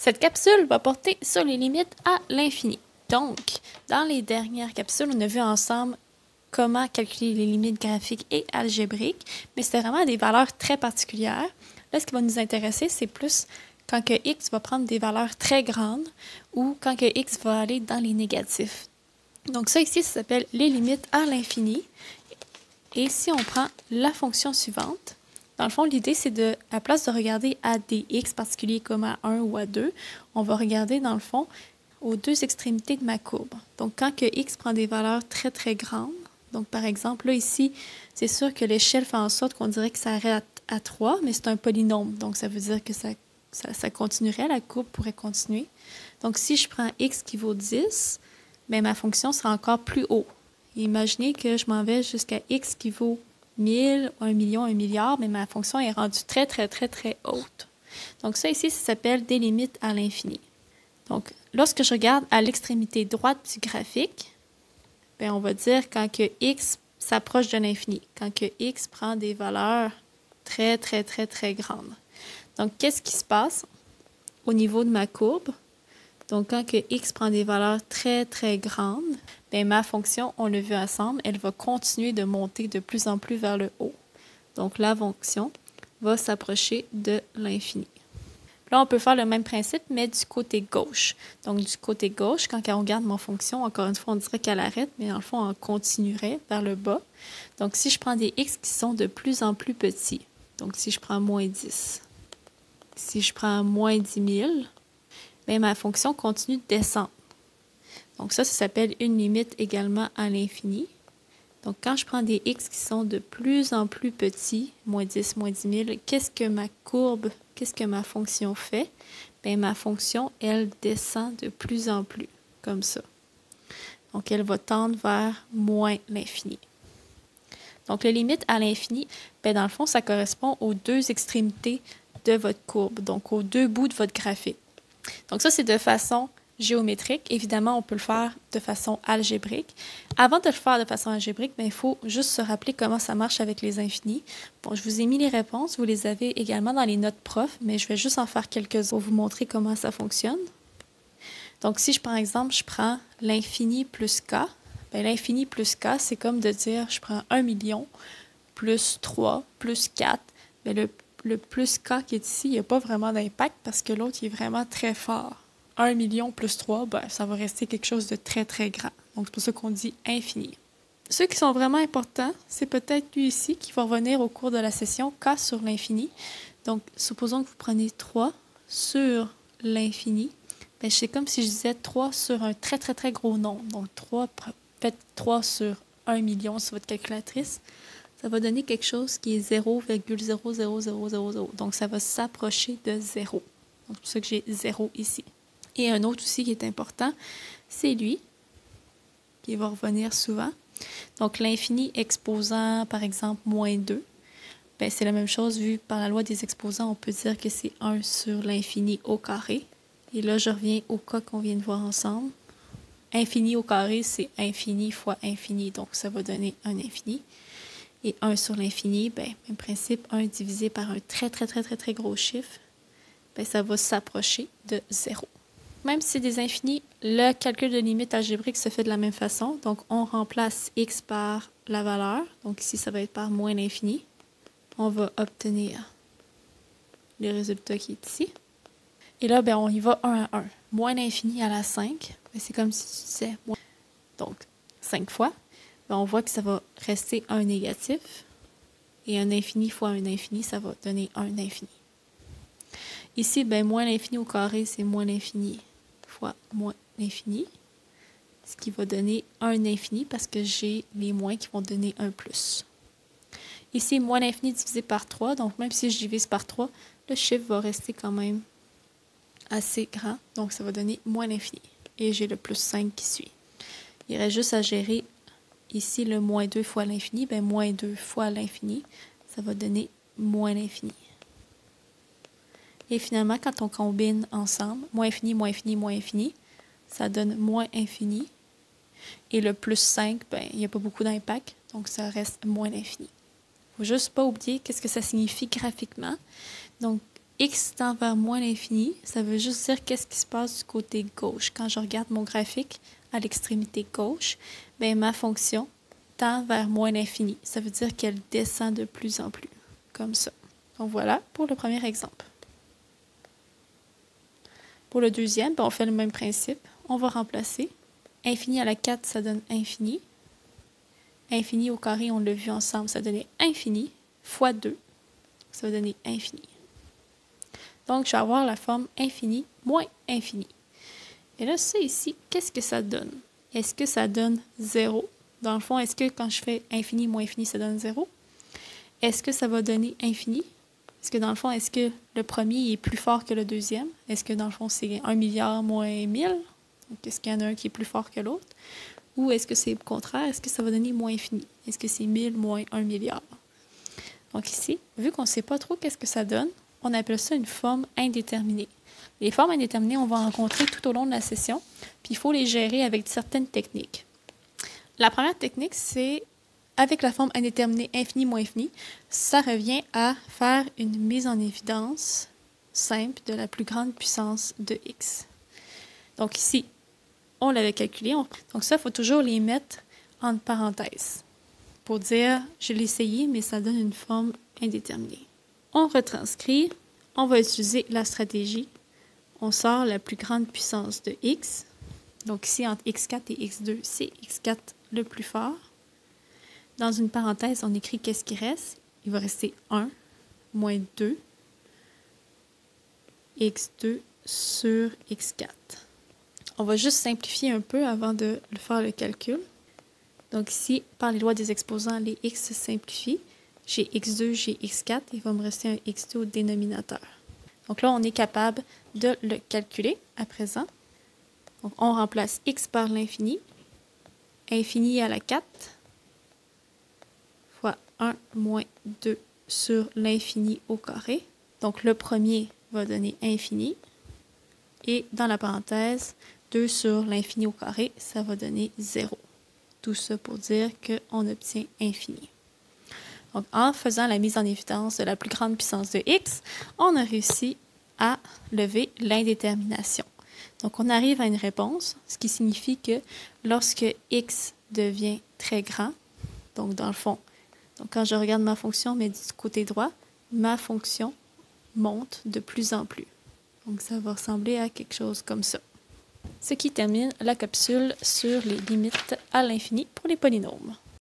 Cette capsule va porter sur les limites à l'infini. Donc, dans les dernières capsules, on a vu ensemble comment calculer les limites graphiques et algébriques, mais c'était vraiment des valeurs très particulières. Là, ce qui va nous intéresser, c'est plus quand que x va prendre des valeurs très grandes ou quand que x va aller dans les négatifs. Donc ça ici, ça s'appelle les limites à l'infini. Et si on prend la fonction suivante, dans le fond, l'idée, c'est de, à la place de regarder à des x particuliers comme à 1 ou à 2, on va regarder, dans le fond, aux deux extrémités de ma courbe. Donc, quand que x prend des valeurs très, très grandes, donc par exemple, là, ici, c'est sûr que l'échelle fait en sorte qu'on dirait que ça arrête à 3, mais c'est un polynôme. Donc, ça veut dire que ça continuerait, la courbe pourrait continuer. Donc, si je prends x qui vaut 10, bien, ma fonction sera encore plus haut. Imaginez que je m'en vais jusqu'à x qui vaut 1000, 1 million, 1 milliard, mais ma fonction est rendue très, très, très, très haute. Donc ça ici, ça s'appelle des limites à l'infini. Donc, lorsque je regarde à l'extrémité droite du graphique, bien, on va dire quand que x s'approche de l'infini, quand que x prend des valeurs très, très, très, très grandes. Donc, qu'est-ce qui se passe au niveau de ma courbe? Donc, quand que x prend des valeurs très, très grandes, bien, ma fonction, on l'a vu ensemble, elle va continuer de monter de plus en plus vers le haut. Donc, la fonction va s'approcher de l'infini. Là, on peut faire le même principe, mais du côté gauche. Donc, du côté gauche, quand on regarde mon fonction, encore une fois, on dirait qu'elle arrête, mais dans le fond, on continuerait vers le bas. Donc, si je prends des x qui sont de plus en plus petits, donc si je prends moins 10, si je prends moins 10 000, bien, ma fonction continue de descendre. Donc ça s'appelle une limite également à l'infini. Donc quand je prends des x qui sont de plus en plus petits, moins 10, moins 10 000, qu'est-ce que ma courbe, qu'est-ce que ma fonction fait? Bien, ma fonction, elle descend de plus en plus, comme ça. Donc elle va tendre vers moins l'infini. Donc les limites à l'infini, bien, dans le fond, ça correspond aux deux extrémités de votre courbe, donc aux deux bouts de votre graphique. Donc ça, c'est de façon géométrique. Évidemment, on peut le faire de façon algébrique. Avant de le faire de façon algébrique, bien, il faut juste se rappeler comment ça marche avec les infinis. Bon, je vous ai mis les réponses. Vous les avez également dans les notes prof, mais je vais juste en faire quelques-uns pour vous montrer comment ça fonctionne. Donc, si, par exemple, je prends l'infini plus k, bien, l'infini plus k, c'est comme de dire, je prends 1 million plus 3 plus 4. Bien, le plus k qui est ici, il n'y a pas vraiment d'impact parce que l'autre est vraiment très fort. 1 million plus 3, ben, ça va rester quelque chose de très, très grand. Donc, c'est pour ça qu'on dit infini. Ceux qui sont vraiment importants, c'est peut-être lui ici qui va revenir au cours de la session, k sur l'infini. Donc, supposons que vous prenez 3 sur l'infini. Ben, c'est comme si je disais 3 sur un très, très, très gros nombre. Donc, faites 3 sur 1 million sur votre calculatrice. Ça va donner quelque chose qui est 0,00000. Donc, ça va s'approcher de 0. Donc, c'est pour ça que j'ai 0 ici. Et un autre aussi qui est important, c'est lui, qui va revenir souvent. Donc, l'infini exposant, par exemple, moins 2. Bien, c'est la même chose, vu par la loi des exposants, on peut dire que c'est 1 sur l'infini au carré. Et là, je reviens au cas qu'on vient de voir ensemble. Infini au carré, c'est infini fois infini. Donc, ça va donner un infini. Et 1 sur l'infini, bien, même principe, 1 divisé par un très, très, très, très, très gros chiffre, bien, ça va s'approcher de 0. Même si c'est des infinis, le calcul de limite algébrique se fait de la même façon. Donc, on remplace x par la valeur. Donc, ici, ça va être par moins l'infini. On va obtenir le résultat qui est ici. Et là, bien, on y va 1 à 1. Moins l'infini à la 5, c'est comme si tu disais moins. Donc, 5 fois. Bien, on voit que ça va rester un négatif. Et un infini fois un infini, ça va donner un infini. Ici, bien, moins l'infini au carré, c'est moins l'infini fois moins l'infini. Ce qui va donner un infini parce que j'ai les moins qui vont donner un plus. Ici, moins l'infini divisé par 3. Donc, même si je divise par 3, le chiffre va rester quand même assez grand. Donc, ça va donner moins l'infini. Et j'ai le plus 5 qui suit. Il reste juste à gérer ici le moins 2 fois l'infini. Bien, moins 2 fois l'infini, ça va donner moins l'infini. Et finalement, quand on combine ensemble, moins infini, moins infini, moins infini, ça donne moins infini. Et le plus 5, ben, il n'y a pas beaucoup d'impact, donc ça reste moins l'infini. Il ne faut juste pas oublier qu'est-ce que ça signifie graphiquement. Donc, x tend vers moins l'infini, ça veut juste dire qu'est-ce qui se passe du côté gauche. Quand je regarde mon graphique à l'extrémité gauche, bien, ma fonction tend vers moins l'infini. Ça veut dire qu'elle descend de plus en plus, comme ça. Donc voilà pour le premier exemple. Pour le deuxième, bien, on fait le même principe. On va remplacer. Infini à la 4, ça donne infini. Infini au carré, on l'a vu ensemble, ça donnait infini, fois 2, ça va donner infini. Donc, je vais avoir la forme infini moins infini. Et là, ça ici, qu'est-ce que ça donne? Est-ce que ça donne 0? Dans le fond, est-ce que quand je fais infini moins infini, ça donne 0? Est-ce que ça va donner infini? Est-ce que dans le fond, est-ce que le premier est plus fort que le deuxième? Est-ce que dans le fond, c'est 1 milliard moins 1000? Donc, est-ce qu'il y en a un qui est plus fort que l'autre? Ou est-ce que c'est le contraire? Est-ce que ça va donner moins infini? Est-ce que c'est 1000 moins 1 milliard? Donc ici, vu qu'on ne sait pas trop qu'est-ce que ça donne, on appelle ça une forme indéterminée. Les formes indéterminées, on va en rencontrer tout au long de la session, puis il faut les gérer avec certaines techniques. La première technique, c'est avec la forme indéterminée infini moins infini, ça revient à faire une mise en évidence simple de la plus grande puissance de x. Donc ici, on l'avait calculé. Donc ça, il faut toujours les mettre entre parenthèses pour dire, je l'ai essayé, mais ça donne une forme indéterminée. On retranscrit, on va utiliser la stratégie. On sort la plus grande puissance de x. Donc ici, entre x4 et x2, c'est x4 le plus fort. Dans une parenthèse, on écrit qu'est-ce qui reste. Il va rester 1 moins 2 x2 sur x4. On va juste simplifier un peu avant de faire le calcul. Donc ici, par les lois des exposants, les x se simplifient. J'ai x2, j'ai x4, il va me rester un x2 au dénominateur. Donc là, on est capable de le calculer à présent. Donc on remplace x par l'infini. Infini à la 4 fois 1 moins 2 sur l'infini au carré. Donc le premier va donner infini. Et dans la parenthèse, 2 sur l'infini au carré, ça va donner 0. Tout ça pour dire qu'on obtient infini. Donc, en faisant la mise en évidence de la plus grande puissance de x, on a réussi à lever l'indétermination. Donc, on arrive à une réponse, ce qui signifie que lorsque x devient très grand, donc dans le fond, donc quand je regarde ma fonction, mais du côté droit, ma fonction monte de plus en plus. Donc, ça va ressembler à quelque chose comme ça. Ce qui termine la capsule sur les limites à l'infini pour les polynômes.